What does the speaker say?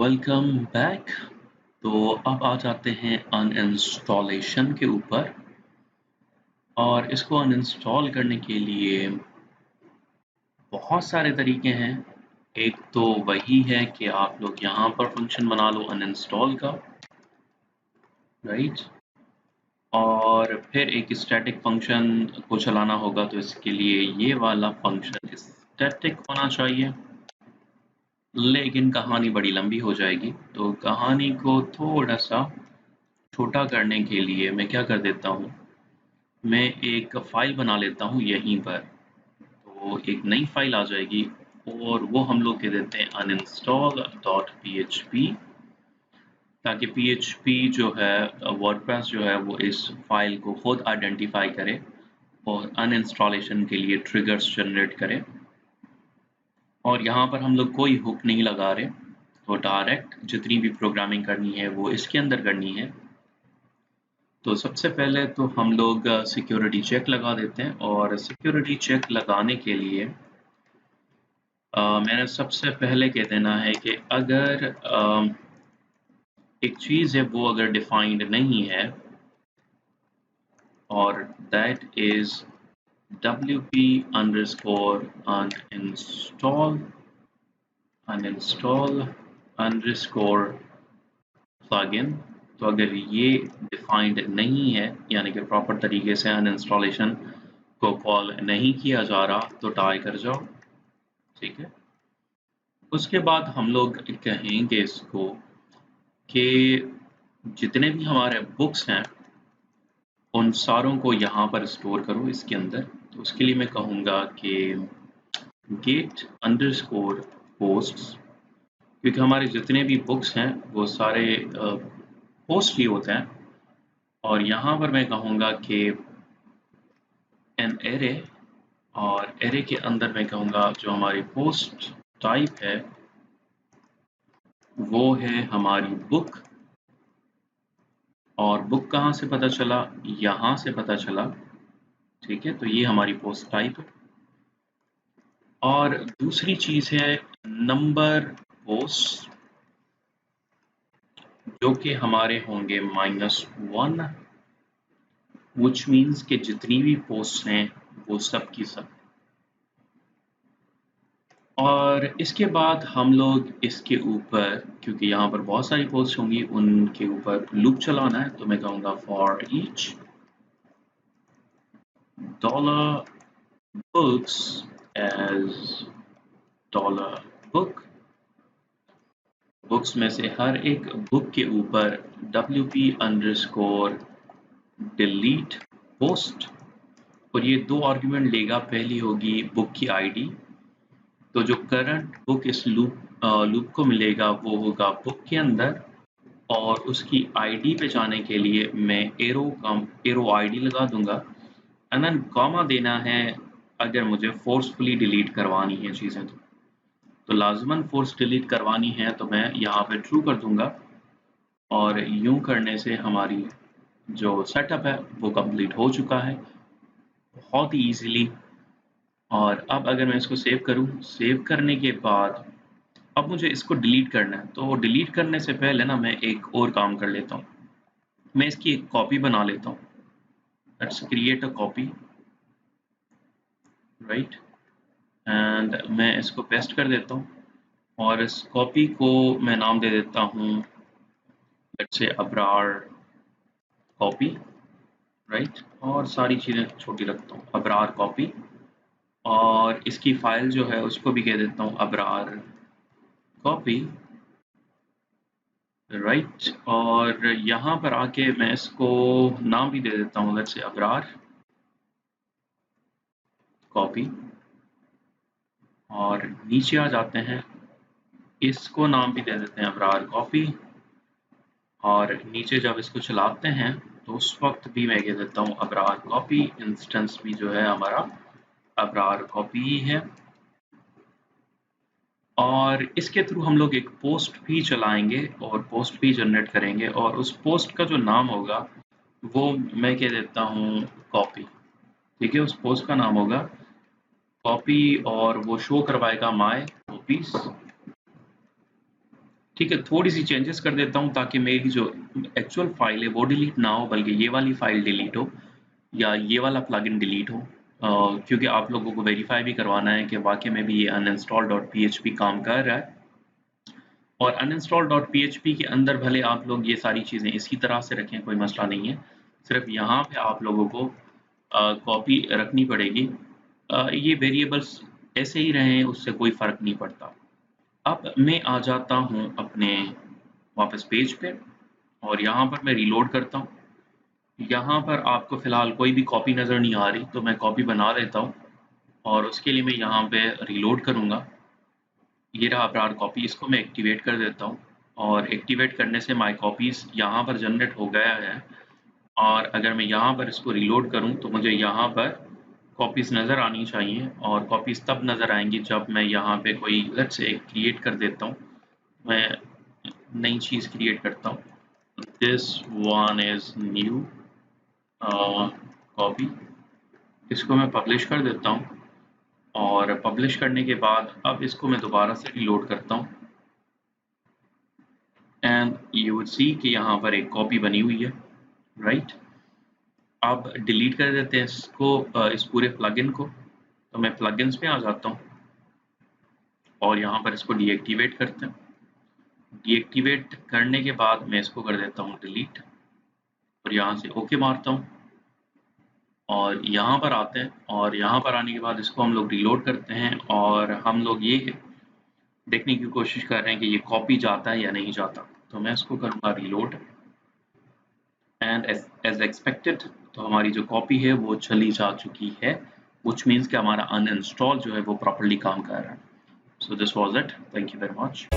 Welcome back. तो अब आ जाते हैं अनइंस्टॉलेशन के ऊपर। और इसको अनइंस्टॉल करने के लिए बहुत सारे तरीके हैं। एक तो वही है कि आप लोग यहाँ पर फंक्शन बना लो अनइंस्टॉल का, राइट। और फिर एक स्टैटिक फंक्शन को चलाना होगा, तो इसके लिए ये वाला फंक्शन स्टैटिक होना चाहिए। लेकिन कहानी बड़ी लंबी हो जाएगी, तो कहानी को थोड़ा सा छोटा करने के लिए मैं क्या कर देता हूँ, मैं एक फ़ाइल बना लेता हूँ यहीं पर। तो एक नई फ़ाइल आ जाएगी और वो हम लोग कह देते हैं uninstall.php, ताकि PHP जो है वर्डप्रेस जो है वो इस फ़ाइल को खुद आइडेंटिफ़ाई करे और अनइंस्टॉलेशन के लिए ट्रिगर्स जनरेट करे। और यहाँ पर हम लोग कोई हुक नहीं लगा रहे, तो डायरेक्ट जितनी भी प्रोग्रामिंग करनी है वो इसके अंदर करनी है। तो सबसे पहले तो हम लोग सिक्योरिटी चेक लगा देते हैं, और सिक्योरिटी चेक लगाने के लिए मैंने सबसे पहले कह देना है कि अगर एक चीज़ है वो अगर डिफाइंड नहीं है, और that is wp underscore uninstall underscore plugin। तो अगर ये डिफाइंड नहीं है, यानी कि प्रॉपर तरीके से अनइंस्टॉलेशन को कॉल नहीं किया जा रहा, तो ट्राई कर जाओ, ठीक है। उसके बाद हम लोग कहेंगे इसको कि जितने भी हमारे बुक्स हैं उन सारों को यहाँ पर स्टोर करो इसके अंदर। तो उसके लिए मैं कहूँगा कि गेट अंडरस्कोर पोस्ट्स, क्योंकि हमारे जितने भी बुक्स हैं वो सारे पोस्ट ही होते हैं। और यहाँ पर मैं कहूँगा कि एन एरे, और एरे के अंदर मैं कहूँगा जो हमारी पोस्ट टाइप है वो है हमारी बुक। और बुक कहाँ से पता चला, यहाँ से पता चला, ठीक है। तो ये हमारी पोस्ट टाइप है। और दूसरी चीज़ है नंबर पोस्ट, जो कि हमारे होंगे -1, विच मीन्स कि जितनी भी पोस्ट हैं वो सब की सब। और इसके बाद हम लोग इसके ऊपर, क्योंकि यहाँ पर बहुत सारी पोस्ट होंगी, उनके ऊपर लूप चलाना है। तो मैं कहूँगा for each $books as $book, books में से हर एक बुक के ऊपर wp अंडरस्कोर डिलीट पोस्ट। और ये दो आर्ग्यूमेंट लेगा, पहली होगी बुक की आईडी, तो जो करंट बुक इस लूप को मिलेगा वो होगा बुक के अंदर, और उसकी आईडी पे जाने के लिए मैं एरो आईडी लगा दूंगा। एंड देन कॉमा देना है अगर मुझे फोर्सफुली डिलीट करवानी है चीज़ें, तो लाजमन फोर्स डिलीट करवानी है तो मैं यहाँ पे ट्रू कर दूंगा। और यूं करने से हमारी जो सेटअप है वो कंप्लीट हो चुका है बहुत ही ईजीली। और अब अगर मैं इसको सेव करूं, सेव करने के बाद अब मुझे इसको डिलीट करना है। तो डिलीट करने से पहले ना मैं एक और काम कर लेता हूँ, मैं इसकी एक कॉपी बना लेता हूँ। Let's create a copy, right. And मैं इसको पेस्ट कर देता हूँ, और इस कॉपी को मैं नाम दे देता हूँ, let's say Abrar copy, right. और सारी चीज़ें छोटी रखता हूँ, अबरार कॉपी। और इसकी फाइल जो है उसको भी कह देता हूँ अबरार कॉपी, राइट। और यहाँ पर आके मैं इसको नाम भी दे देता हूँ, लेट्स से अबरार कॉपी। और नीचे आ जाते हैं, इसको नाम भी दे देते हैं अबरार कॉपी। और नीचे जब इसको चलाते हैं तो उस वक्त भी मैं कह देता हूँ अबरार कॉपी, इंस्टेंस भी जो है हमारा अबरार कॉपी ही है। और इसके थ्रू हम लोग एक पोस्ट भी चलाएंगे और पोस्ट भी जनरेट करेंगे, और उस पोस्ट का जो नाम होगा वो मैं कह देता हूँ कॉपी, ठीक है। उस पोस्ट का नाम होगा कॉपी, और वो शो करवाएगा माय कॉपीज, ठीक है, थोड़ी सी चेंजेस कर देता हूँ ताकि मेरी जो एक्चुअल फाइल है वो डिलीट ना हो, बल्कि ये वाली फाइल डिलीट हो या ये वाला प्लगइन डिलीट हो, क्योंकि आप लोगों को वेरीफाई भी करवाना है कि वाकई में भी ये uninstall.php काम कर रहा है। और uninstall.php के अंदर भले आप लोग ये सारी चीज़ें इसी तरह से रखें, कोई मसला नहीं है, सिर्फ यहाँ पे आप लोगों को कॉपी रखनी पड़ेगी। ये वेरिएबल्स ऐसे ही रहें, उससे कोई फ़र्क नहीं पड़ता। अब मैं आ जाता हूँ अपने वापस पेज पे और यहाँ पर मैं रीलोड करता हूँ। यहाँ पर आपको फ़िलहाल कोई भी कॉपी नज़र नहीं आ रही, तो मैं कॉपी बना लेता हूँ और उसके लिए मैं यहाँ पे रीलोड करूँगा। ये रहा अबरार कॉपी, इसको मैं एक्टिवेट कर देता हूँ और एक्टिवेट करने से माय कॉपीज़ यहाँ पर जनरेट हो गया है। और अगर मैं यहाँ पर इसको रीलोड करूँ तो मुझे यहाँ पर कॉपीज़ नज़र आनी चाहिए, और कॉपीज़ तब नज़र आएँगी जब मैं यहाँ पे कोई लेट्स से क्रिएट कर देता हूँ। मैं नई चीज़ क्रिएट करता हूँ, this one is new copy, इसको मैं पब्लिश कर देता हूँ। और पब्लिश करने के बाद अब इसको मैं दोबारा से रीलोड करता हूँ एंड यू वुड सी कि यहाँ पर एक कॉपी बनी हुई है, राइट। अब डिलीट कर देते हैं इसको, इस पूरे प्लगइन को। तो मैं प्लगइन्स में आ जाता हूँ और यहाँ पर इसको डीएक्टिवेट करते हैं। डीएक्टिवेट करने के बाद मैं इसको कर देता हूँ डिलीट और यहाँ से ओके मारता हूँ और यहाँ पर आते हैं। और यहाँ पर आने के बाद इसको हम लोग रीलोड करते हैं और हम लोग ये देखने की कोशिश कर रहे हैं कि ये कॉपी जाता है या नहीं जाता। तो मैं इसको करूँगा रीलोड एंड एज एक्सपेक्टेड तो हमारी जो कॉपी है वो चली जा चुकी है, which मीन्स कि हमारा अनइंस्टॉल जो है वो प्रॉपर्ली काम कर रहा है। So this was it. Thank you very much.